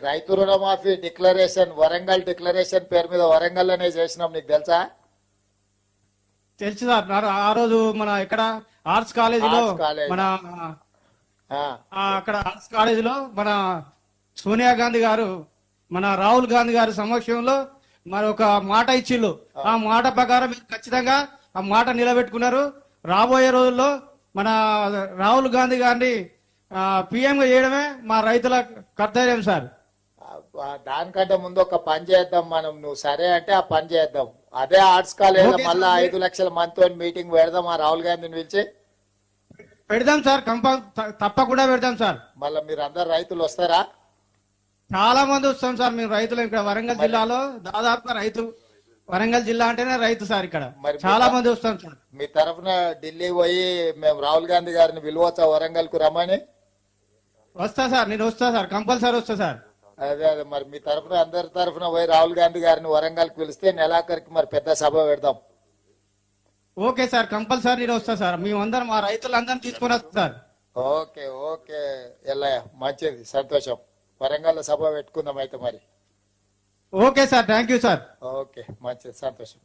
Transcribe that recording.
రైతు రుణమాఫీ declaration Warangal declaration పేరు మీద వరంగల్లోనే చేసినాం, నీకు తెలుసా? తెలుసు సార్. ఆ రోజు మన ఇక్కడ ఆర్ట్స్ కాలేజీలో ఆర్ట్స్ కాలేజ్. మన ఆ, అక్కడ ఆర్ట్స్ కాలేజీలో మన సోనియా గాంధీ గారు మన రాహుల్ గాంధీ గారి సమక్షంలో మరి ఒక మాట ఇచ్చిళ్ళు. ఆ మాట ప్రకారం మీరు ఖచ్చితంగా ఆ మాట నిలబెట్టుకున్నారు. రాబోయే రోజుల్లో మన రాహుల్ గాంధీ గారిని పిఎం గా చేయడమే మా రైతుల కర్తవ్యం సార్. దానికంటే ముందు ఒక పని చేద్దాం మనం, నువ్వు సరే అంటే ఆ పని చేద్దాం. అదే ఆర్ట్స్ కాలేజ్ ఓకే మళ్ళా సార్. 5 లక్షల మందితో మీటింగ్ పెడదాం ఆ రాహుల్ గాంధీని పిలిచి. పెడదాం సార్, తప్పకుండా పెడదాం సార్. మళ్ళీ మీరు అందరు రైతులు వస్తారా? చాలా మంది వస్తాం సార్. మేము రైతులు ఇక్కడ వరంగల్ జిల్లాలో దాదాపుగా రైతు, వరంగల్ జిల్లా అంటేనే రైతు సార్. ఇక్కడ మరి చాలా మంది వస్తాం సార్. మీ తరఫున ఢిల్లీ పోయి మేము రాహుల్ గాంధీ గారిని పిలవచ్చా వరంగల్ కు రమ్మని? వస్తా సార్, నేను వస్తా సార్, కంపల్సరీ వస్తా సార్. అదే అదే మరి మీ తరఫున అందరి తరఫున పోయి రాహుల్ గాంధీ గారిని వరంగల్ కు పిలిస్తే నెలాఖరికి మరి పెద్ద సభ పెడదాం. ఓకే సార్, కంపల్సరీ నేను వస్తా సార్. మేమందరం మా రైతులందరినీ తీసుకుని వస్తా సార్. ఓకే ఓకే ఎల్లయ్య, మంచిది, సంతోషం. వరంగల్ సభ పెట్టుకుందాం అయితే మరి. Okay sir, thank you sir. Okay మంచిది, సంతోషం.